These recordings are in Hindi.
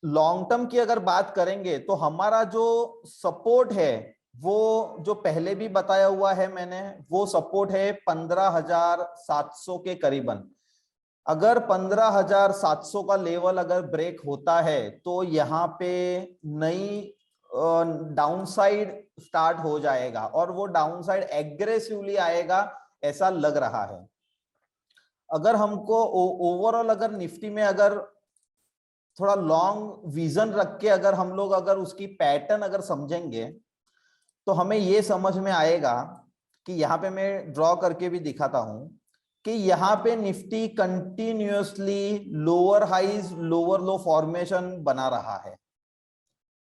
लॉन्ग टर्म की अगर बात करेंगे तो हमारा जो सपोर्ट है वो जो पहले भी बताया हुआ है मैंने, वो सपोर्ट है 15,700 के करीबन। अगर 15,700 का लेवल अगर ब्रेक होता है तो यहाँ पे नई डाउनसाइड स्टार्ट हो जाएगा और वो डाउनसाइड एग्रेसिवली आएगा ऐसा लग रहा है। अगर हमको ओवरऑल अगर निफ्टी में अगर थोड़ा लॉन्ग विजन रख के अगर हम लोग अगर उसकी पैटर्न अगर समझेंगे तो हमें ये समझ में आएगा कि यहाँ पे मैं ड्रॉ करके भी दिखाता हूं कि यहाँ पे Nifty continuously lower highs lower low formation बना रहा है।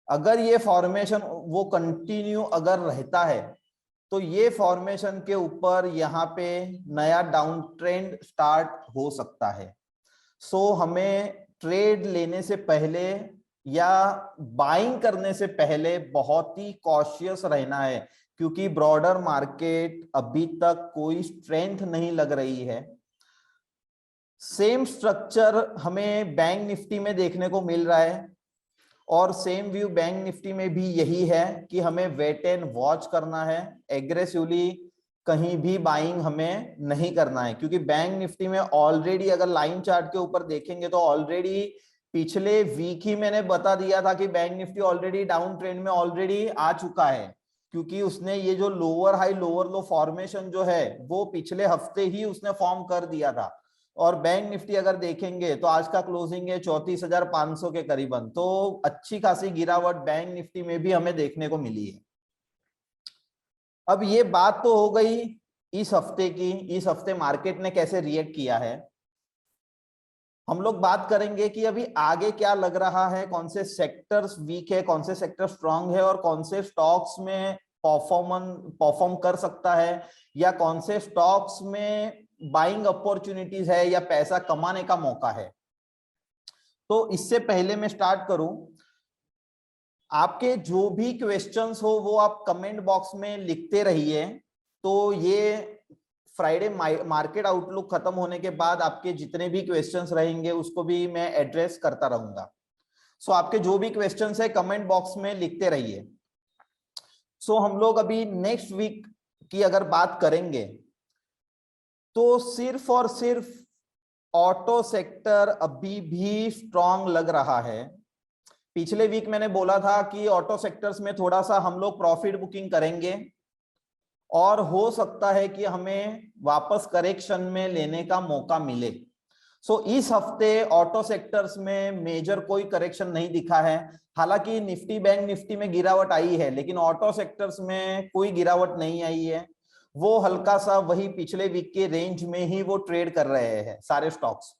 अगर ये फॉर्मेशन वो कंटिन्यू अगर रहता है तो ये फॉर्मेशन के ऊपर यहाँ पे नया डाउन ट्रेंड स्टार्ट हो सकता है। सो हमें ट्रेड लेने से पहले या बाइंग करने से पहले बहुत ही कॉशियस रहना है, क्योंकि ब्रॉडर मार्केट अभी तक कोई स्ट्रेंथ नहीं लग रही है। सेम स्ट्रक्चर हमें बैंक निफ्टी में देखने को मिल रहा है और सेम व्यू बैंक निफ्टी में भी यही है कि हमें वेट एंड वॉच करना है, एग्रेसिवली कहीं भी बाइंग हमें नहीं करना है, क्योंकि बैंक निफ्टी में ऑलरेडी अगर लाइन चार्ट के ऊपर देखेंगे तो ऑलरेडी पिछले वीक ही मैंने बता दिया था कि bank Nifty already down trend में ऑलरेडी आ चुका है, क्योंकि उसने ये जो lower high lower low formation जो है वो पिछले हफ्ते ही उसने फॉर्म कर दिया था। और बैंक निफ्टी अगर देखेंगे तो आज का क्लोजिंग है 34,500 के करीबन, तो अच्छी खासी गिरावट बैंक निफ्टी में भी हमें देखने को मिली है। अब ये बात तो हो गई इस हफ्ते की, इस हफ्ते मार्केट ने कैसे रिएक्ट किया है। हम लोग बात करेंगे कि अभी आगे क्या लग रहा है, कौन से सेक्टर्स वीक है, कौन से सेक्टर स्ट्रांग है और कौन से स्टॉक्स में परफॉर्म कर सकता है, या कौन से स्टॉक्स में बाइंग अपॉर्चुनिटीज है या पैसा कमाने का मौका है। तो इससे पहले मैं स्टार्ट करूं, आपके जो भी क्वेश्चंस हो वो आप कमेंट बॉक्स में लिखते रहिए। तो ये फ्राइडे मार्केट आउटलुक खत्म होने के बाद आपके जितने भी क्वेश्चंस रहेंगे उसको भी मैं एड्रेस करता रहूंगा। सो आपके जो भी क्वेश्चंस है कमेंट बॉक्स में लिखते रहिए। सो हम लोग अभी नेक्स्ट वीक की अगर बात करेंगे तो सिर्फ और सिर्फ ऑटो सेक्टर अभी भी स्ट्रांग लग रहा है। पिछले वीक मैंने बोला था कि ऑटो सेक्टर्स में थोड़ा सा हम लोग प्रॉफिट बुकिंग करेंगे और हो सकता है कि हमें वापस करेक्शन में लेने का मौका मिले। सो इस हफ्ते ऑटो सेक्टर्स में मेजर कोई करेक्शन नहीं दिखा है। हालांकि निफ्टी बैंक निफ्टी में गिरावट आई है लेकिन ऑटो सेक्टर्स में कोई गिरावट नहीं आई है। वो हल्का सा वही पिछले वीक के रेंज में ही वो ट्रेड कर रहे हैं सारे स्टॉक्स।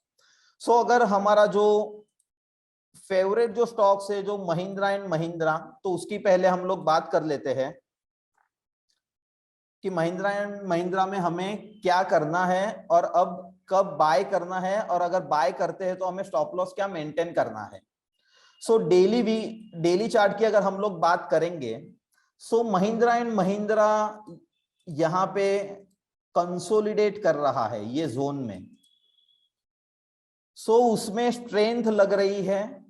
सो अगर हमारा जो फेवरेट जो स्टॉक्स है जो महिंद्रा एंड महिंद्रा, तो उसकी पहले हम लोग बात कर लेते हैं कि महिंद्रा एंड महिंद्रा में हमें क्या करना है और अब कब बाय करना है, और अगर बाय करते हैं तो हमें स्टॉप लॉस क्या मेंटेन करना है। सो डेली चार्ट की अगर हम लोग बात करेंगे, सो महिंद्रा एंड महिंद्रा यहाँ पे कंसोलिडेट कर रहा है ये जोन में। सो उसमें स्ट्रेंथ लग रही है।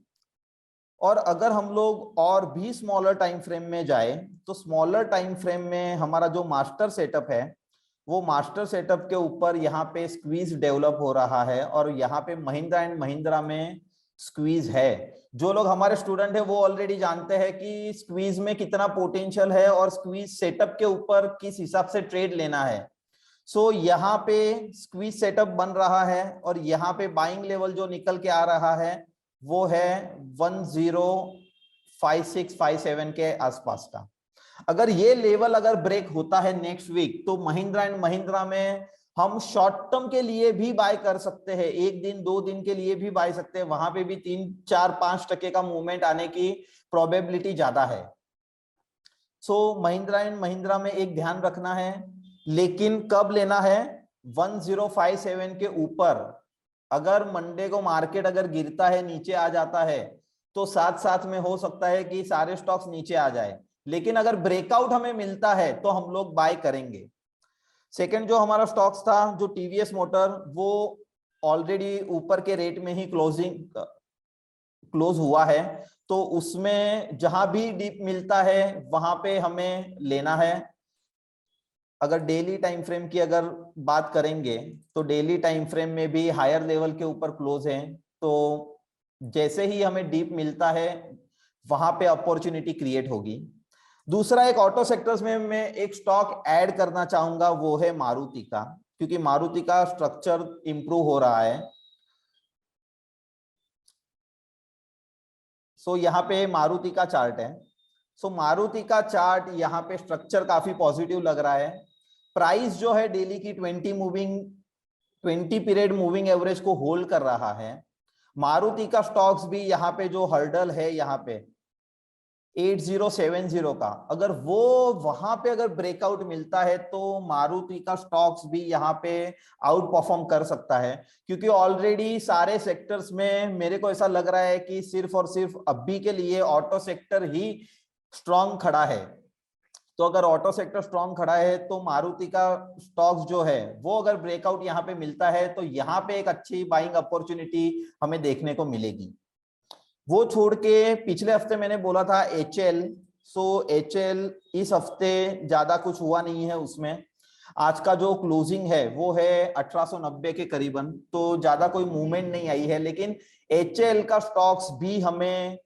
और अगर हम लोग और भी स्मॉलर टाइम फ्रेम में जाए तो स्मॉलर टाइम फ्रेम में हमारा जो मास्टर सेटअप है वो मास्टर सेटअप के ऊपर यहाँ पे स्क्वीज डेवलप हो रहा है और यहाँ पे महिंद्रा एंड महिंद्रा में स्क्वीज है। जो लोग हमारे स्टूडेंट है वो ऑलरेडी जानते हैं कि स्क्वीज में कितना पोटेंशियल है और स्क्वीज सेटअप के ऊपर किस हिसाब से ट्रेड लेना है। सो यहाँ पे स्क्वीज सेटअप बन रहा है और यहाँ पे बाइंग लेवल जो निकल के आ रहा है वो है 105657 के आसपास का। अगर ये लेवल अगर ब्रेक होता है नेक्स्ट वीक तो महिंद्रा एंड महिंद्रा में हम शॉर्ट टर्म के लिए भी बाय कर सकते हैं, एक दिन दो दिन के लिए भी बाय सकते हैं, वहां पे भी 3-4-5% का मूवमेंट आने की प्रोबेबिलिटी ज्यादा है। सो महिंद्रा एंड महिंद्रा में एक ध्यान रखना है, लेकिन कब लेना है, 1057 के ऊपर। अगर मंडे को मार्केट अगर गिरता है नीचे आ जाता है तो साथ साथ में हो सकता है कि सारे स्टॉक्स नीचे आ जाए, लेकिन अगर ब्रेकआउट हमें मिलता है तो हम लोग बाय करेंगे। सेकंड जो हमारा स्टॉक्स था जो टीवीएस मोटर, वो ऑलरेडी ऊपर के रेट में ही क्लोजिंग क्लोज हुआ है, तो उसमें जहां भी डीप मिलता है वहां पे हमें लेना है। अगर डेली टाइम फ्रेम की अगर बात करेंगे तो डेली टाइम फ्रेम में भी हायर लेवल के ऊपर क्लोज है, तो जैसे ही हमें डीप मिलता है वहां पे अपॉर्चुनिटी क्रिएट होगी। दूसरा एक ऑटो सेक्टर्स में मैं एक स्टॉक ऐड करना चाहूंगा, वो है मारुति का, क्योंकि मारुति का स्ट्रक्चर इंप्रूव हो रहा है। सो यहाँ पे मारुति का चार्ट है। सो मारुति का चार्ट यहाँ पे स्ट्रक्चर काफी पॉजिटिव लग रहा है। प्राइस जो है डेली की 20 पीरियड मूविंग एवरेज को होल्ड कर रहा है। मारुति का स्टॉक्स भी यहाँ पे जो हर्डल है यहाँ पे 8070 का, अगर वो वहां पे अगर ब्रेकआउट मिलता है तो मारुति का स्टॉक्स भी यहाँ पे आउट परफॉर्म कर सकता है, क्योंकि ऑलरेडी सारे सेक्टर्स में मेरे को ऐसा लग रहा है कि सिर्फ और सिर्फ अभी के लिए ऑटो सेक्टर ही स्ट्रांग खड़ा है। तो अगर ऑटो सेक्टर स्ट्रांग खड़ा है तो मारुति का स्टॉक्स जो है वो अगर ब्रेकआउट यहाँ पे मिलता है तो यहाँ पे एक अच्छी बाइंग अपॉर्चुनिटी हमें देखने को मिलेगी। वो छोड़ के पिछले हफ्ते मैंने बोला था HL, सो HL इस हफ्ते ज्यादा कुछ हुआ नहीं है उसमें। आज का जो क्लोजिंग है वो है 1890 के करीबन, तो ज्यादा कोई मूवमेंट नहीं आई है, लेकिन HL का स्टॉक्स भी हमें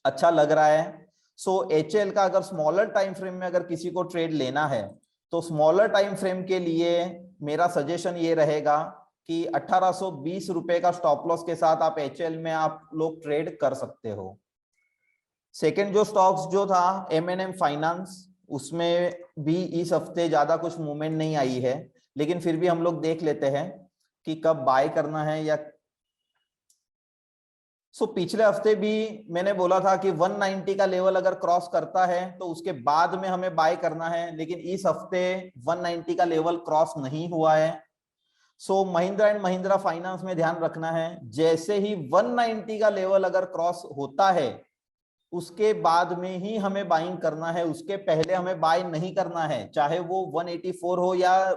अच्छा लग रहा है। सो HL का अगर स्मॉलर टाइम फ्रेम में अगर किसी को ट्रेड लेना है तो स्मॉलर टाइम फ्रेम के लिए मेरा सजेशन ये रहेगा कि 1820 रुपए का स्टॉप लॉस के साथ आप HL में आप लोग ट्रेड कर सकते हो। सेकेंड जो स्टॉक्स जो था M&M फाइनेंस, उसमें भी इस हफ्ते ज्यादा कुछ मूवमेंट नहीं आई है, लेकिन फिर भी हम लोग देख लेते हैं कि कब बाय करना है या पिछले हफ्ते भी मैंने बोला था कि 190 का लेवल अगर क्रॉस करता है तो उसके बाद में हमें बाय करना है, लेकिन इस हफ्ते 190 का लेवल क्रॉस नहीं हुआ है। महिंद्रा एंड महिंद्रा फाइनेंस में ध्यान रखना है, जैसे ही 190 का लेवल अगर क्रॉस होता है उसके बाद में ही हमें बाइंग करना है, उसके पहले हमें बाय नहीं करना है, चाहे वो 184 हो या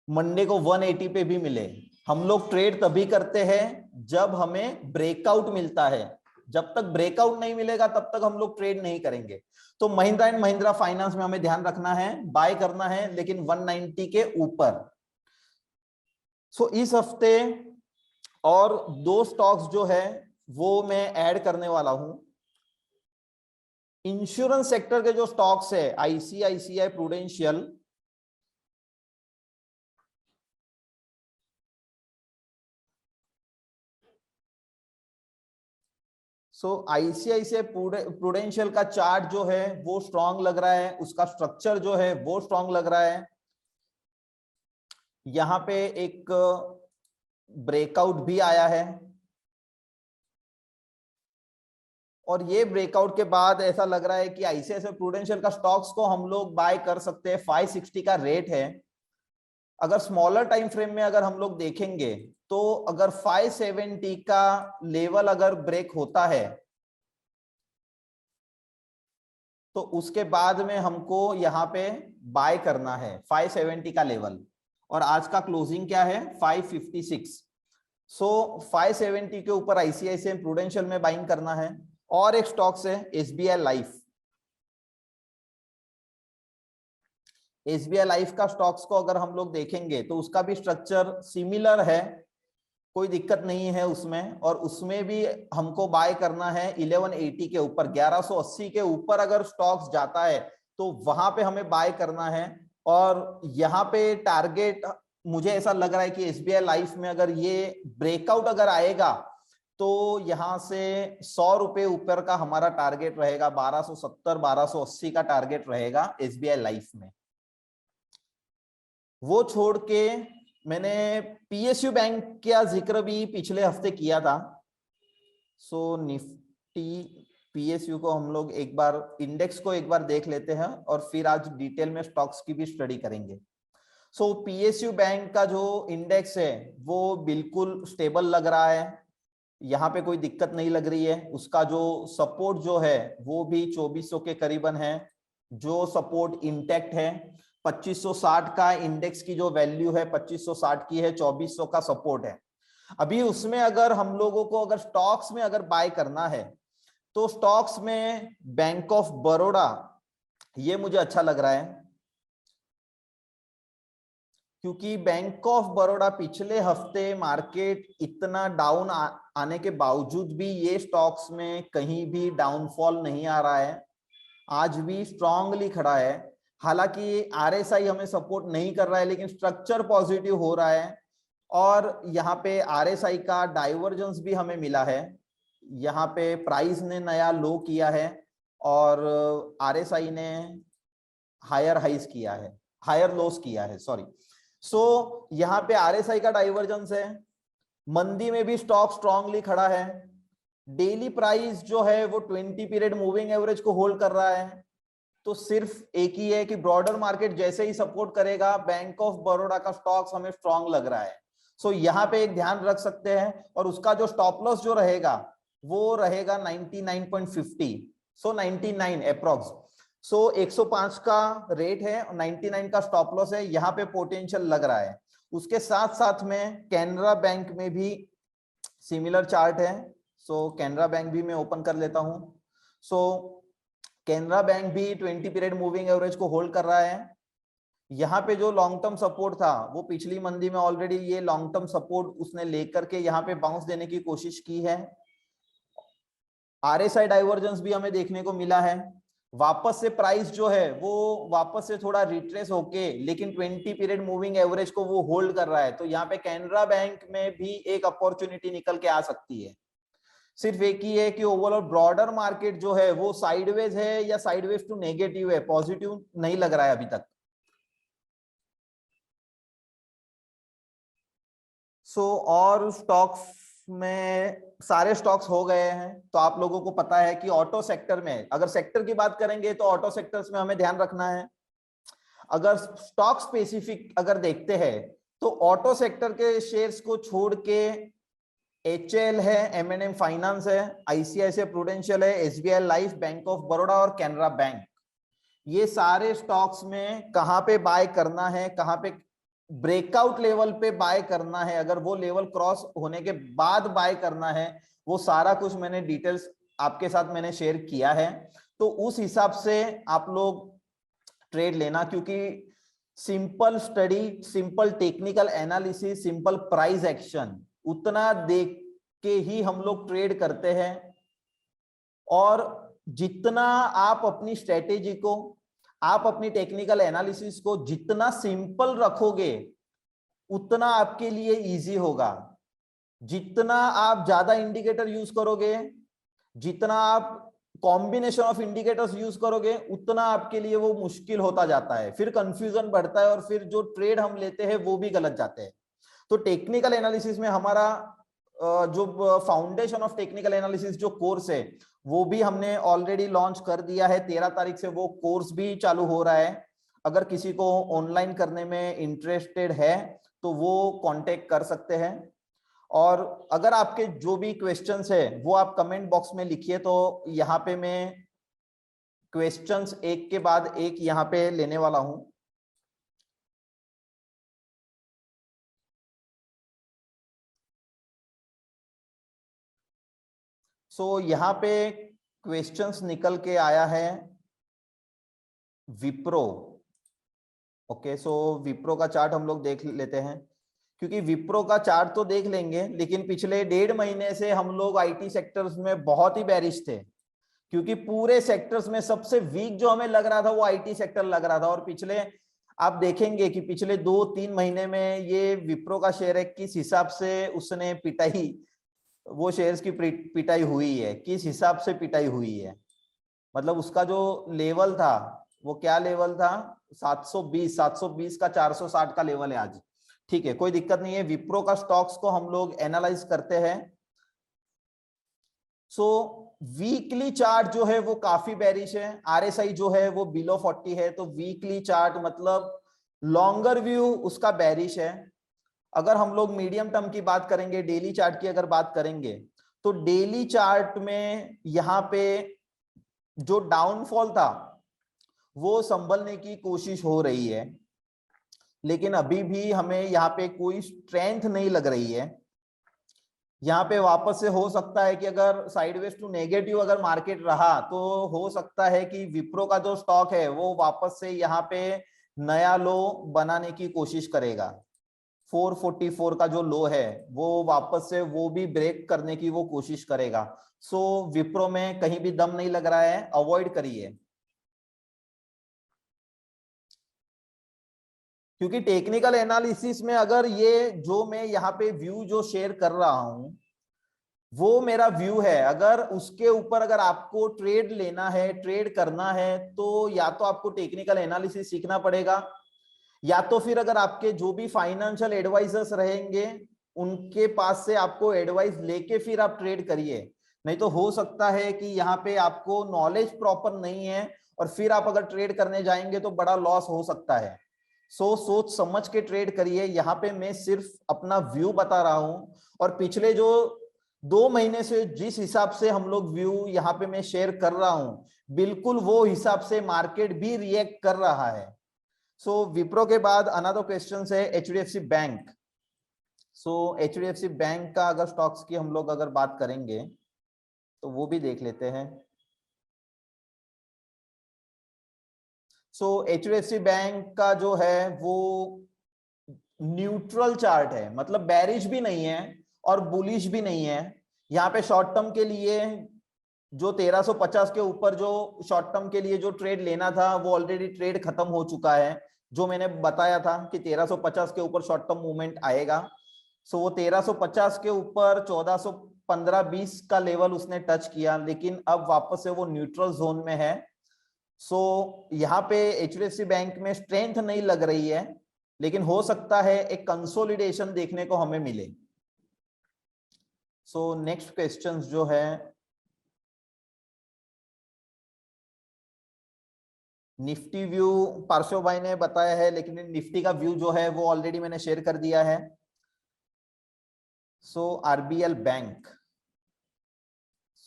मंडे को 180 पे भी मिले। हम लोग ट्रेड तभी करते हैं जब हमें ब्रेकआउट मिलता है, जब तक ब्रेकआउट नहीं मिलेगा तब तक हम लोग ट्रेड नहीं करेंगे। तो महिंद्रा एंड महिंद्रा फाइनेंस में हमें ध्यान रखना है, बाय करना है लेकिन 190 के ऊपर। इस हफ्ते और दो स्टॉक्स जो है वो मैं ऐड करने वाला हूं। इंश्योरेंस सेक्टर के जो स्टॉक्स है ICICI प्रूडेंशियल, ICICI प्रूडेंशियल का चार्ट जो है वो स्ट्रांग लग रहा है, उसका स्ट्रक्चर जो है वो स्ट्रांग लग रहा है। यहां पे एक ब्रेकआउट भी आया है और ये ब्रेकआउट के बाद ऐसा लग रहा है कि ICICI प्रूडेंशियल का स्टॉक्स को हम लोग बाय कर सकते हैं। 560 का रेट है। अगर स्मॉलर टाइम फ्रेम में अगर हम लोग देखेंगे तो अगर 570 का लेवल अगर ब्रेक होता है तो उसके बाद में हमको यहाँ पे बाय करना है 570 का लेवल, और आज का क्लोजिंग क्या है 556। 570 के ऊपर ICICI प्रूडेंशियल में बाइंग करना है। और एक स्टॉक्स है SBI लाइफ। SBI लाइफ का स्टॉक्स को अगर हम लोग देखेंगे तो उसका भी स्ट्रक्चर सिमिलर है, कोई दिक्कत नहीं है उसमें, और उसमें भी हमको बाय करना है 1180 के ऊपर। 1180 के ऊपर अगर स्टॉक्स जाता है तो वहां पे हमें बाय करना है। और यहाँ पे टारगेट मुझे ऐसा लग रहा है कि SBI लाइफ में अगर ये ब्रेकआउट अगर आएगा तो यहां से 100 रुपए ऊपर का हमारा टारगेट रहेगा, 1270 1280 का टारगेट रहेगा SBI लाइफ में। वो छोड़ के मैंने PSU बैंक का जिक्र भी पिछले हफ्ते किया था। निफ्टी PSU को हम लोग एक बार इंडेक्स को एक बार देख लेते हैं और फिर आज डिटेल में स्टॉक्स की भी स्टडी करेंगे। PSU बैंक का जो इंडेक्स है वो बिल्कुल स्टेबल लग रहा है, यहाँ पे कोई दिक्कत नहीं लग रही है। उसका जो सपोर्ट जो है वो भी 2400 के करीबन है, जो सपोर्ट इंटैक्ट है। 2560 का इंडेक्स की जो वैल्यू है 2560 की है, 2400 का सपोर्ट है। अभी उसमें अगर हम लोगों को अगर स्टॉक्स में अगर बाय करना है तो स्टॉक्स में बैंक ऑफ बड़ौदा ये मुझे अच्छा लग रहा है, क्योंकि बैंक ऑफ बड़ौदा पिछले हफ्ते मार्केट इतना डाउन आने के बावजूद भी ये स्टॉक्स में कहीं भी डाउनफॉल नहीं आ रहा है, आज भी स्ट्रांगली खड़ा है। हालांकि आरएसआई हमें सपोर्ट नहीं कर रहा है लेकिन स्ट्रक्चर पॉजिटिव हो रहा है, और यहाँ पे आरएसआई का डाइवर्जेंस भी हमें मिला है। यहाँ पे प्राइस ने नया लो किया है और आरएसआई ने हायर हाइज किया है, हायर लोस किया है, सॉरी। सो यहाँ पे आरएसआई का डाइवर्जेंस है, मंदी में भी स्टॉक स्ट्रांगली खड़ा है, डेली प्राइस जो है वो 20 पीरियड मूविंग एवरेज को होल्ड कर रहा है। तो सिर्फ एक ही है कि ब्रॉडर मार्केट जैसे ही सपोर्ट करेगा बैंक ऑफ बड़ौदा का स्टॉक्स हमें स्ट्रांग लग रहा है। सो यहाँ पे एक ध्यान रख सकते हैं, और उसका जो स्टॉप लॉस जो रहेगा वो रहेगा 99.50, सो 99 अप्रोक्स। सो 105 का रेट है और 99 का स्टॉप लॉस है, यहाँ पे पोटेंशियल लग रहा है। उसके साथ साथ में कैनरा बैंक में भी सिमिलर चार्ट है, सो कैनरा बैंक भी मैं ओपन कर लेता हूं। सो कैनरा बैंक भी 20 पीरियड मूविंग एवरेज को होल्ड कर रहा है। यहाँ पे जो लॉन्ग टर्म सपोर्ट था वो पिछली मंदी में ऑलरेडी ये लॉन्ग टर्म सपोर्ट उसने लेकर के यहाँ पे बाउंस देने की कोशिश की है। आरएसआई डाइवर्जेंस भी हमें देखने को मिला है, वापस से प्राइस जो है वो वापस से थोड़ा रिट्रेस होके लेकिन 20 पीरियड मूविंग एवरेज को वो होल्ड कर रहा है। तो यहाँ पे कैनरा बैंक में भी एक अपॉर्चुनिटी निकल के आ सकती है। सिर्फ एक ही है कि ओवरऑल ब्रॉडर मार्केट जो है वो साइडवेज है या साइडवेज टू नेगेटिव है, पॉजिटिव नहीं लग रहा है अभी तक। और स्टॉक्स में सारे स्टॉक्स हो गए हैं, तो आप लोगों को पता है कि ऑटो सेक्टर में अगर सेक्टर की बात करेंगे तो ऑटो सेक्टर्स में हमें ध्यान रखना है। अगर स्टॉक स्पेसिफिक अगर देखते हैं तो ऑटो सेक्टर के शेयर्स को छोड़ के HAL है, M&M फाइनेंस है, ICICI प्रूडेंशियल है, SBI life, bank of Baroda और कैनरा बैंक, ये सारे स्टॉक्स में कहां पे बाय करना है, कहां पे ब्रेकआउट लेवल पे बाय करना है, अगर वो लेवल क्रॉस होने के बाद बाय करना है, वो सारा कुछ मैंने डिटेल्स आपके साथ मैंने शेयर किया है। तो उस हिसाब से आप लोग ट्रेड लेना, क्योंकि simple study, simple technical analysis, simple price action उतना देख के ही हम लोग ट्रेड करते हैं। और जितना आप अपनी स्ट्रेटेजी को, आप अपनी टेक्निकल एनालिसिस को जितना सिंपल रखोगे उतना आपके लिए इजी होगा। जितना आप ज्यादा इंडिकेटर यूज करोगे, जितना आप कॉम्बिनेशन ऑफ इंडिकेटर्स यूज करोगे उतना आपके लिए वो मुश्किल होता जाता है, फिर कंफ्यूजन बढ़ता है और फिर जो ट्रेड हम लेते हैं वो भी गलत जाते हैं। तो टेक्निकल एनालिसिस में हमारा जो फाउंडेशन ऑफ टेक्निकल एनालिसिस जो कोर्स है वो भी हमने ऑलरेडी लॉन्च कर दिया है, 13 तारीख से वो कोर्स भी चालू हो रहा है। अगर किसी को ऑनलाइन करने में इंटरेस्टेड है तो वो कांटेक्ट कर सकते हैं। और अगर आपके जो भी क्वेश्चंस है वो आप कमेंट बॉक्स में लिखिए, तो यहाँ पे मैं क्वेश्चंस एक के बाद एक यहाँ पे लेने वाला हूं। यहाँ पे क्वेश्चंस निकल के आया है विप्रो। ओके, विप्रो का चार्ट हम लोग देख लेते हैं, क्योंकि विप्रो का चार्ट तो देख लेंगे लेकिन पिछले 1.5 महीने से हम लोग आईटी सेक्टर्स में बहुत ही बेरिश थे, क्योंकि पूरे सेक्टर्स में सबसे वीक जो हमें लग रहा था वो आईटी सेक्टर लग रहा था। और पिछले आप देखेंगे कि पिछले 2-3 महीने में ये विप्रो का शेयर है किस हिसाब से उसने पिटाई, वो शेयर्स की पिटाई हुई है, किस हिसाब से पिटाई हुई है। मतलब उसका जो लेवल था वो क्या लेवल था, 720 का 460 का लेवल है आज। ठीक है, कोई दिक्कत नहीं है। विप्रो का स्टॉक्स को हम लोग एनालाइज करते हैं। वीकली चार्ट जो है वो काफी बेरिश है, आरएसआई जो है वो बिलो 40 है, तो वीकली चार्ट मतलब लॉन्गर व्यू उसका बेरिश है। अगर हम लोग मीडियम टर्म की बात करेंगे, डेली चार्ट की अगर बात करेंगे, तो डेली चार्ट में यहाँ पे जो डाउनफॉल था वो संभलने की कोशिश हो रही है, लेकिन अभी भी हमें यहाँ पे कोई स्ट्रेंथ नहीं लग रही है। यहाँ पे वापस से हो सकता है कि अगर साइडवेज टू नेगेटिव अगर मार्केट रहा तो हो सकता है कि विप्रो का जो स्टॉक है वो वापस से यहाँ पे नया लो बनाने की कोशिश करेगा। 444 का जो लो है वो वापस से वो भी ब्रेक करने की वो कोशिश करेगा। सो विप्रो में कहीं भी दम नहीं लग रहा है, अवॉइड करिए। क्योंकि टेक्निकल एनालिसिस में अगर ये जो मैं यहाँ पे व्यू जो शेयर कर रहा हूं वो मेरा व्यू है, अगर उसके ऊपर अगर आपको ट्रेड लेना है, ट्रेड करना है, तो या तो आपको टेक्निकल एनालिसिस सीखना पड़ेगा, या तो फिर अगर आपके जो भी फाइनेंशियल एडवाइजर्स रहेंगे उनके पास से आपको एडवाइस लेके फिर आप ट्रेड करिए। नहीं तो हो सकता है कि यहाँ पे आपको नॉलेज प्रॉपर नहीं है और फिर आप अगर ट्रेड करने जाएंगे तो बड़ा लॉस हो सकता है। सोच समझ के ट्रेड करिए। यहाँ पे मैं सिर्फ अपना व्यू बता रहा हूं और पिछले जो 2 महीने से जिस हिसाब से हम लोग व्यू यहाँ पे मैं शेयर कर रहा हूं बिल्कुल वो हिसाब से मार्केट भी रिएक्ट कर रहा है। सो विप्रो के बाद अनदर क्वेश्चन है एचडीएफसी बैंक। सो एचडीएफसी बैंक का अगर स्टॉक्स की हम लोग अगर बात करेंगे तो वो भी देख लेते हैं। सो एचडीएफसी बैंक का जो है वो न्यूट्रल चार्ट है, मतलब बेरिश भी नहीं है और बुलिश भी नहीं है। यहाँ पे शॉर्ट टर्म के लिए जो 1350 के ऊपर जो शॉर्ट टर्म के लिए जो ट्रेड लेना था वो ऑलरेडी ट्रेड खत्म हो चुका है। जो मैंने बताया था कि 1350 के ऊपर शॉर्ट टर्म मूवमेंट आएगा। सो वो 1350 के ऊपर 1415-20 का लेवल उसने टच किया, लेकिन अब वापस से वो न्यूट्रल जोन में है। सो यहाँ पे एचडीएफसी बैंक में स्ट्रेंथ नहीं लग रही है, लेकिन हो सकता है एक कंसोलिडेशन देखने को हमें मिले। सो नेक्स्ट क्वेश्चन जो है निफ्टी व्यू पार्श्व भाई ने बताया है, लेकिन निफ्टी का व्यू जो है वो ऑलरेडी मैंने शेयर कर दिया है। सो आरबीएल बैंक,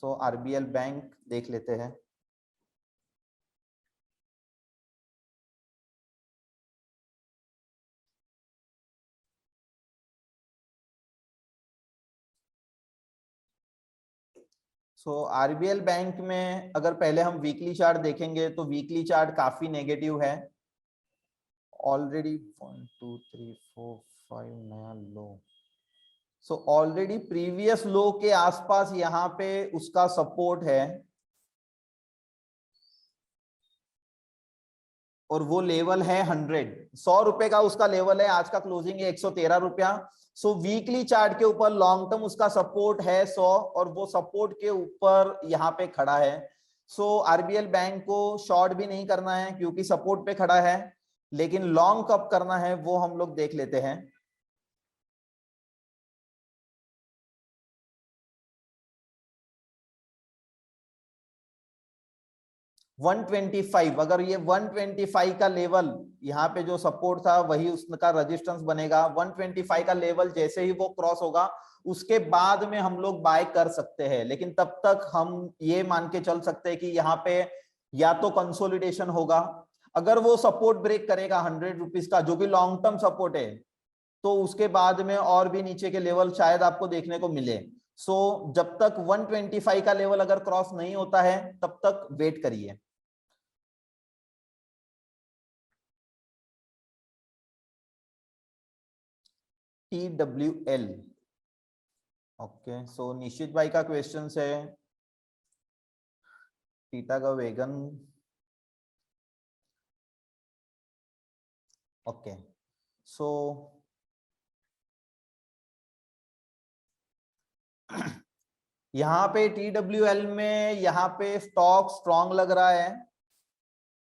आरबीएल बैंक देख लेते हैं। आरबीएल बैंक में अगर पहले हम वीकली चार्ट देखेंगे तो वीकली चार्ट काफी नेगेटिव है। ऑलरेडी 1 2 3 4 5 नया लो। ऑलरेडी प्रीवियस लो के आसपास यहाँ पे उसका सपोर्ट है और वो लेवल है 100 रुपए का उसका लेवल है। आज का क्लोजिंग है 113 रुपया। वीकली चार्ट के ऊपर लॉन्ग टर्म उसका सपोर्ट है 100 और वो सपोर्ट के ऊपर यहाँ पे खड़ा है। आरबीएल बैंक को शॉर्ट भी नहीं करना है क्योंकि सपोर्ट पे खड़ा है, लेकिन लॉन्ग कब करना है वो हम लोग देख लेते हैं। 125, अगर ये 125 का लेवल यहाँ पे जो सपोर्ट था वही उसका रेजिस्टेंस बनेगा। 125 का लेवल जैसे ही वो क्रॉस होगा उसके बाद में हम लोग बाय कर सकते हैं, लेकिन तब तक हम ये मान के चल सकते हैं कि यहाँ पे या तो कंसोलिडेशन होगा। अगर वो सपोर्ट ब्रेक करेगा 100 रुपीज का जो कि लॉन्ग टर्म सपोर्ट है तो उसके बाद में और भी नीचे के लेवल शायद आपको देखने को मिले। जब तक 125 का लेवल अगर क्रॉस नहीं होता है तब तक वेट करिए। TWL, okay. निश्चित भाई का क्वेश्चन है टीटा का वेगन, ओके। सो यहाँ पे TWL में यहाँ पे स्टॉक स्ट्रॉन्ग लग रहा है।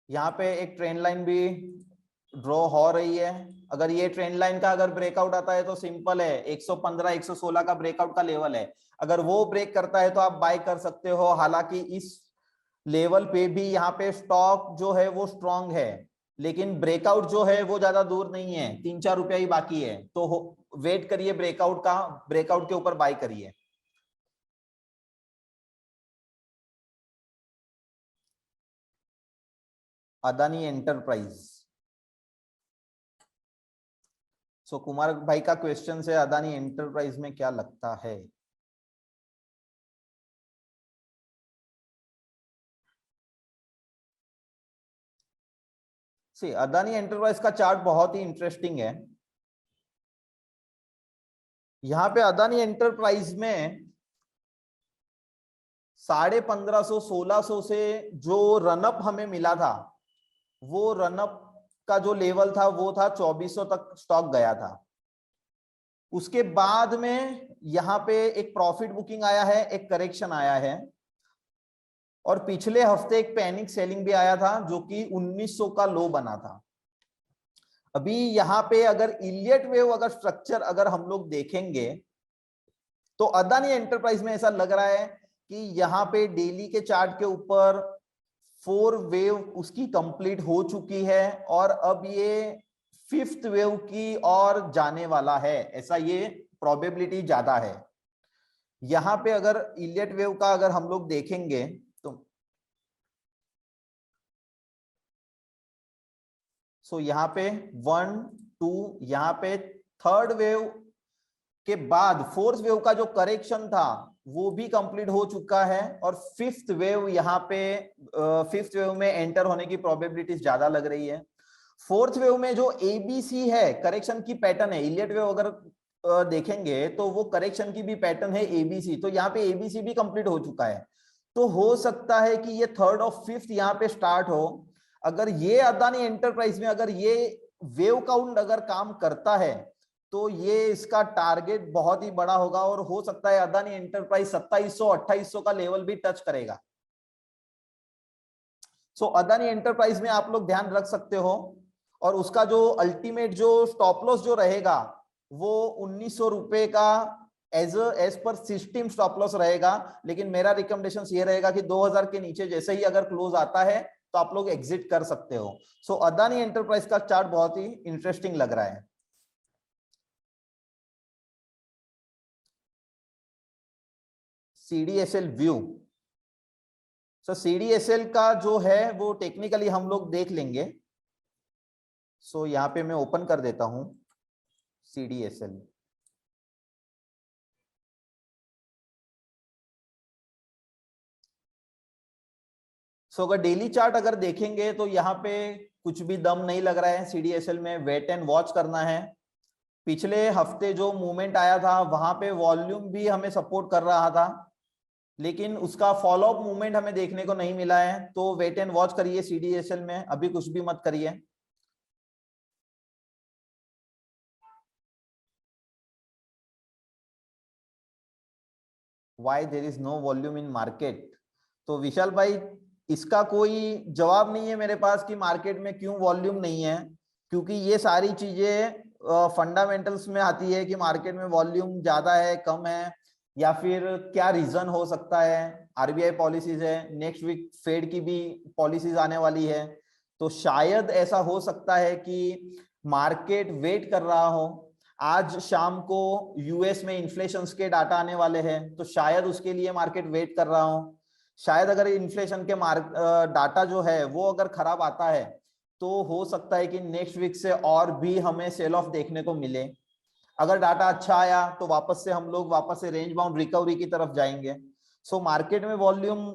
यहाँ पे एक ट्रेंड लाइन भी ड्रॉ हो रही है। अगर ये ट्रेंड लाइन का अगर ब्रेकआउट आता है तो सिंपल है 115 116 का ब्रेकआउट का लेवल है। अगर वो ब्रेक करता है तो आप बाय कर सकते हो। हालांकि इस लेवल पे भी यहाँ पे स्टॉक जो है वो स्ट्रॉन्ग है, लेकिन ब्रेकआउट जो है वो ज्यादा दूर नहीं है, 3-4 रुपया ही बाकी है। तो वेट करिए ब्रेकआउट का, ब्रेकआउट के ऊपर बाय करिए। अदानी एंटरप्राइज, कुमार भाई का क्वेश्चन है अदानी एंटरप्राइज में क्या लगता है। अदानी एंटरप्राइज का चार्ट बहुत ही इंटरेस्टिंग है। यहाँ पे अदानी एंटरप्राइज में 1550 1600 से जो रनअप हमें मिला था, वो रनअप का जो लेवल था वो था 2400 तक स्टॉक गया था। उसके बाद में यहाँ पे एक प्रॉफिट बुकिंग आया है, एक करेक्शन आया है, और पिछले हफ्ते एक पैनिक सेलिंग भी आया था जो कि 1900 का लो बना था। अभी यहाँ पे अगर इलियट वेव अगर स्ट्रक्चर अगर हम लोग देखेंगे तो अदानी एंटरप्राइज में ऐसा लग रहा है कि यहाँ पे डेली के चार्ट के ऊपर 4 वेव उसकी कंप्लीट हो चुकी है और अब ये 5th वेव की और जाने वाला है, ऐसा ये प्रोबेबिलिटी ज्यादा है। यहाँ पे अगर इलियट वेव का अगर हम लोग देखेंगे तो यहाँ पे 1 2, यहाँ पे 3rd वेव के बाद 4th वेव का जो करेक्शन था वो भी कंप्लीट हो चुका है, और 5th वेव यहाँ पे 5th वेव में एंटर होने की प्रोबेबिलिटी ज्यादा लग रही है। 4th वेव में जो एबीसी है, करेक्शन की पैटर्न है, इलियट वेव अगर देखेंगे तो वो करेक्शन की भी पैटर्न है एबीसी, तो यहाँ पे एबीसी भी कंप्लीट हो चुका है। तो हो सकता है कि ये 3rd और 5th यहाँ पे स्टार्ट हो। अगर ये अदानी एंटरप्राइज में अगर ये वेव काउंट अगर काम करता है तो ये इसका टारगेट बहुत ही बड़ा होगा, और हो सकता है अदानी एंटरप्राइज 2700 2800 का लेवल भी टच करेगा। अदानी एंटरप्राइज में आप लोग ध्यान रख सकते हो, और उसका जो अल्टीमेट जो स्टॉप लॉस जो रहेगा वो 1900 रुपए का as per system stop loss रहेगा। लेकिन मेरा रिकमेंडेशन ये रहेगा कि 2000 के नीचे जैसे ही अगर क्लोज आता है तो आप लोग एग्जिट कर सकते हो। अदानी एंटरप्राइज का चार्ट बहुत ही इंटरेस्टिंग लग रहा है। सीडीएसएल व्यू, सीडीएसएल का जो है वो टेक्निकली हम लोग देख लेंगे। यहाँ पे मैं ओपन कर देता हूं सीडीएसएल। अगर डेली चार्ट अगर देखेंगे तो यहाँ पे कुछ भी दम नहीं लग रहा है सीडीएसएल में, वेट एंड वॉच करना है। पिछले हफ्ते जो मूवमेंट आया था वहां पे वॉल्यूम भी हमें सपोर्ट कर रहा था, लेकिन उसका फॉलो अप मूवमेंट हमें देखने को नहीं मिला है। तो वेट एंड वॉच करिए सीडीएसएल में, अभी कुछ भी मत करिए। Why there is no volume in market? तो विशाल भाई, इसका कोई जवाब नहीं है मेरे पास कि मार्केट में क्यों वॉल्यूम नहीं है, क्योंकि ये सारी चीजें फंडामेंटल्स में आती है कि मार्केट में वॉल्यूम ज्यादा है कम है, या फिर क्या रीजन हो सकता है। आरबीआई पॉलिसीज है, नेक्स्ट वीक फेड की भी पॉलिसीज आने वाली है, तो शायद ऐसा हो सकता है कि मार्केट वेट कर रहा हो। आज शाम को यूएस में इन्फ्लेशन के डाटा आने वाले हैं, तो शायद उसके लिए मार्केट वेट कर रहा हो। शायद अगर इन्फ्लेशन के डाटा जो है वो अगर खराब आता है तो हो सकता है कि नेक्स्ट वीक से और भी हमें सेल ऑफ देखने को मिले। अगर डाटा अच्छा आया तो वापस से हम लोग वापस से रेंज बाउंड रिकवरी की तरफ जाएंगे। मार्केट में वॉल्यूम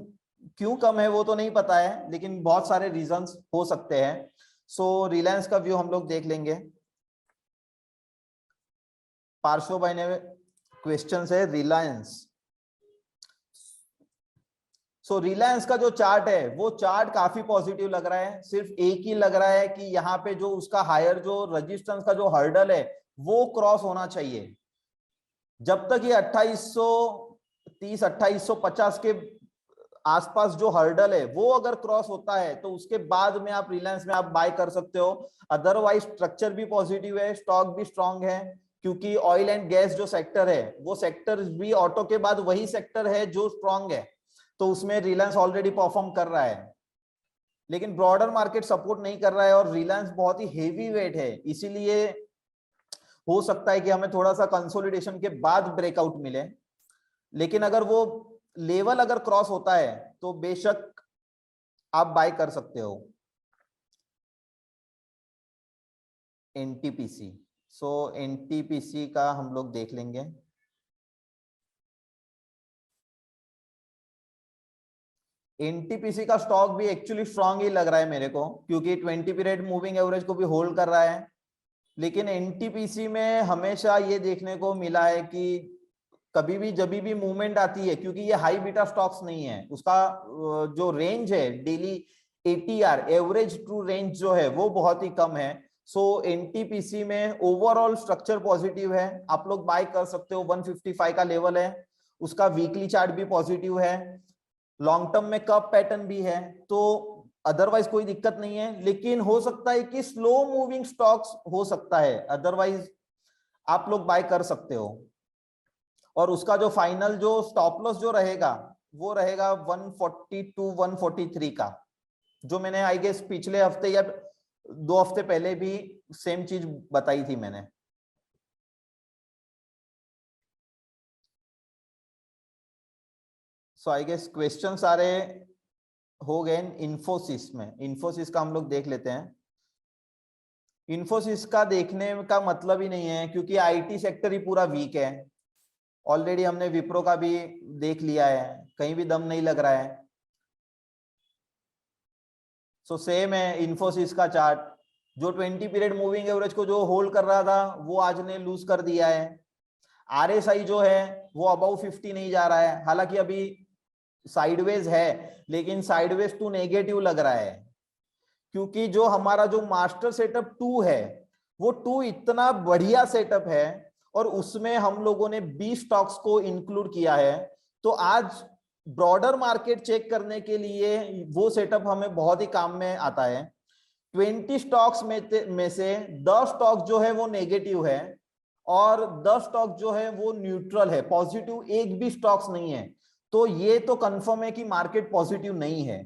क्यों कम है वो तो नहीं पता है, लेकिन बहुत सारे रीजंस हो सकते हैं। रिलायंस का व्यू हम लोग देख लेंगे। पार्श्व भाई ने क्वेश्चन है रिलायंस। रिलायंस का जो चार्ट है वो चार्ट काफी पॉजिटिव लग रहा है। सिर्फ एक ही लग रहा है कि यहाँ पे जो उसका हायर जो रेजिस्टेंस का जो हर्डल है वो क्रॉस होना चाहिए। जब तक ये 2830 2850 के आसपास जो हर्डल है वो अगर क्रॉस होता है तो उसके बाद में आप रिलायंस में आप बाय कर सकते हो। अदरवाइज स्ट्रक्चर भी पॉजिटिव है, स्टॉक भी स्ट्रांग है, क्योंकि ऑयल एंड गैस जो सेक्टर है वो सेक्टर भी ऑटो के बाद वही सेक्टर है जो स्ट्रांग है, तो उसमें रिलायंस ऑलरेडी परफॉर्म कर रहा है। लेकिन ब्रॉडर मार्केट सपोर्ट नहीं कर रहा है और रिलायंस बहुत ही हेवी वेट है, इसीलिए हो सकता है कि हमें थोड़ा सा कंसोलिडेशन के बाद ब्रेकआउट मिले। लेकिन अगर वो लेवल अगर क्रॉस होता है तो बेशक आप बाय कर सकते हो। एनटीपीसी, एनटीपीसी का हम लोग देख लेंगे। एनटीपीसी का स्टॉक भी एक्चुअली स्ट्रांग ही लग रहा है मेरे को, क्योंकि 20 पीरियड मूविंग एवरेज को भी होल्ड कर रहा है। लेकिन एनटीपीसी में हमेशा ये देखने को मिला है कि कभी भी जब भी मूवमेंट आती है, क्योंकि ये हाई बीटा स्टॉक्स नहीं है, उसका जो रेंज है daily ATR average true range जो है वो बहुत ही कम है। सो एनटीपीसी में ओवरऑल स्ट्रक्चर पॉजिटिव है, आप लोग बाय कर सकते हो। 155 का लेवल है, उसका वीकली चार्ट भी पॉजिटिव है, लॉन्ग टर्म में कप पैटर्न भी है, तो अदरवाइज कोई दिक्कत नहीं है। लेकिन हो सकता है कि स्लो मूविंग स्टॉक्स हो सकता है, अदरवाइज आप लोग बाय कर सकते हो। और उसका जो फाइनल जो स्टॉप लॉस जो रहेगा वो रहेगा 142 143 का, जो मैंने आई गेस पिछले हफ्ते या 2 हफ्ते पहले भी सेम चीज बताई थी मैंने। सो आई गेस क्वेश्चन सारे हो गए। इन्फोसिस में, इन्फोसिस का हम लोग देख लेते हैं। इन्फोसिस का देखने का मतलब ही नहीं है, क्योंकि आईटी सेक्टर ही पूरा वीक है। ऑलरेडी हमने विप्रो का भी देख लिया है, कहीं भी दम नहीं लग रहा है। सो सेम है इन्फोसिस का चार्ट, जो 20 पीरियड मूविंग एवरेज को जो होल्ड कर रहा था वो आज ने लूज कर दिया है। आरएसआई जो है वो अबव 50 नहीं जा रहा है, हालांकि अभी साइडवेज है, लेकिन साइडवेज टू नेगेटिव लग रहा है, क्योंकि जो हमारा जो मास्टर सेटअप 2 है वो 2 इतना बढ़िया सेटअप है और उसमें हम लोगों ने 20 स्टॉक्स को इंक्लूड किया है। तो आज ब्रॉडर मार्केट चेक करने के लिए वो सेटअप हमें बहुत ही काम में आता है। 20 स्टॉक्स में से 10 स्टॉक जो है वो नेगेटिव है और 10 स्टॉक जो है वो न्यूट्रल है, पॉजिटिव एक भी स्टॉक्स नहीं है। तो ये तो कंफर्म है कि मार्केट पॉजिटिव नहीं है।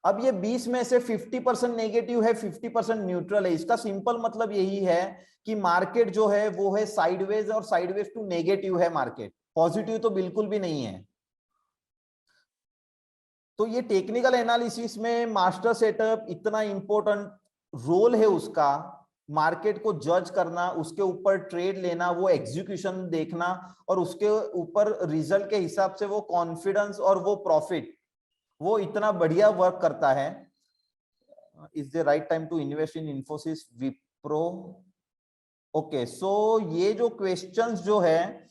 अब ये 20 में से 50% नेगेटिव है, 50% न्यूट्रल है, इसका सिंपल मतलब यही है कि मार्केट जो है वो है साइडवेज और साइडवेज टू नेगेटिव है, मार्केट पॉजिटिव तो बिल्कुल भी नहीं है। तो ये टेक्निकल एनालिसिस में मास्टर सेटअप इतना इंपॉर्टेंट रोल है उसका, मार्केट को जज करना, उसके ऊपर ट्रेड लेना, वो एग्जीक्यूशन देखना और उसके ऊपर रिजल्ट के हिसाब से वो कॉन्फिडेंस और वो प्रॉफिट, वो इतना बढ़िया वर्क करता है। Is the right time to invest in Infosys Wipro? Okay, so ये जो क्वेश्चंस जो है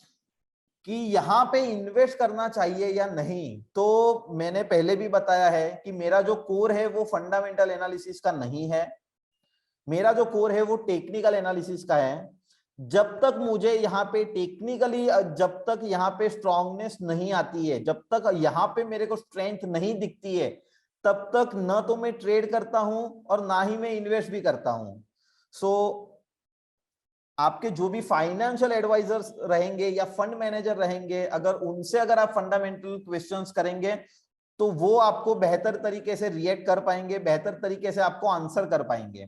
कि यहाँ पे इन्वेस्ट करना चाहिए या नहीं, तो मैंने पहले भी बताया है कि मेरा जो कोर है वो फंडामेंटल एनालिसिस का नहीं है, मेरा जो कोर है वो टेक्निकल एनालिसिस का है। जब तक मुझे यहाँ पे टेक्निकली, जब तक यहाँ पे स्ट्रांगनेस नहीं आती है, जब तक यहाँ पे मेरे को स्ट्रेंथ नहीं दिखती है, तब तक न तो मैं ट्रेड करता हूं और ना ही मैं इन्वेस्ट भी करता हूं। सो आपके जो भी फाइनेंशियल एडवाइजर्स रहेंगे या फंड मैनेजर रहेंगे, अगर उनसे अगर आप फंडामेंटल क्वेश्चंस करेंगे तो वो आपको बेहतर तरीके से रिएक्ट कर पाएंगे, बेहतर तरीके से आपको आंसर कर पाएंगे।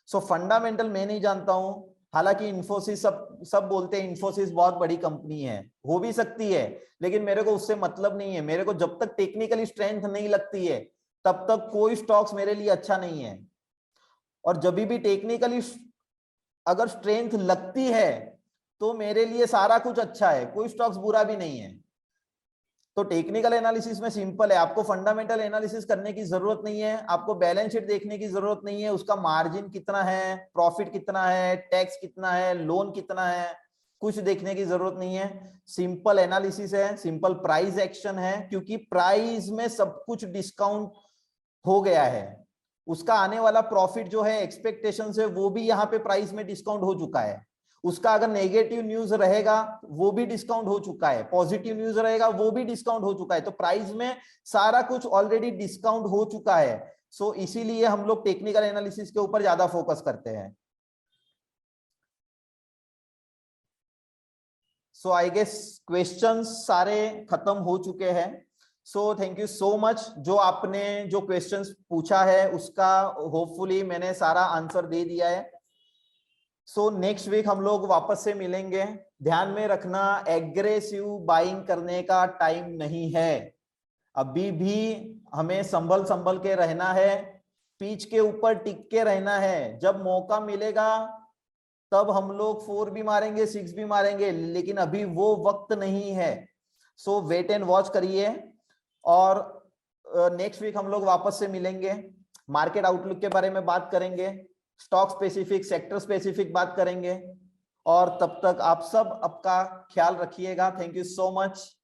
सो फंडामेंटल मैं नहीं जानता हूं, हालांकि इन्फोसिस सब बोलते हैं इन्फोसिस बहुत बड़ी कंपनी है, हो भी सकती है, लेकिन मेरे को उससे मतलब नहीं है। मेरे को जब तक टेक्निकली स्ट्रेंथ नहीं लगती है तब तक कोई स्टॉक्स मेरे लिए अच्छा नहीं है। और जब भी टेक्निकली अगर स्ट्रेंथ लगती है तो मेरे लिए सारा कुछ अच्छा है, कोई स्टॉक्स बुरा भी नहीं है। तो टेक्निकल एनालिसिस में सिंपल है, आपको फंडामेंटल एनालिसिस करने की जरूरत नहीं है, आपको बैलेंस शीट देखने की जरूरत नहीं है, उसका मार्जिन कितना है, प्रॉफिट कितना है, टैक्स कितना है, लोन कितना है, कुछ देखने की जरूरत नहीं है। सिंपल एनालिसिस है, सिंपल प्राइस एक्शन है, क्योंकि प्राइस में सब कुछ डिस्काउंट हो गया है, उसका आने वाला प्रॉफिट जो है एक्सपेक्टेशन से वो भी यहाँ पे प्राइस में डिस्काउंट हो चुका है। उसका अगर नेगेटिव न्यूज रहेगा वो भी डिस्काउंट हो चुका है, पॉजिटिव न्यूज रहेगा वो भी डिस्काउंट हो चुका है, तो प्राइस में सारा कुछ ऑलरेडी डिस्काउंट हो चुका है। सो इसीलिए हम लोग टेक्निकल एनालिसिस के ऊपर ज्यादा फोकस करते हैं। सो आई गेस क्वेश्चंस सारे खत्म हो चुके हैं। So thank you so much, जो आपने जो क्वेश्चंस पूछा है उसका होपफुली मैंने सारा आंसर दे दिया है। सो नेक्स्ट वीक हम लोग वापस से मिलेंगे। ध्यान में रखना, एग्रेसिव बाइंग करने का टाइम नहीं है, अभी भी हमें संभल संभल के रहना है, पिच के ऊपर टिक के रहना है। जब मौका मिलेगा तब हम लोग 4 भी मारेंगे, 6 भी मारेंगे, लेकिन अभी वो वक्त नहीं है। सो वेट एंड वॉच करिए और नेक्स्ट वीक हम लोग वापस से मिलेंगे, मार्केट आउटलुक के बारे में बात करेंगे, स्टॉक स्पेसिफिक, सेक्टर स्पेसिफिक बात करेंगे। और तब तक आप सब आपका ख्याल रखिएगा। Thank you so much.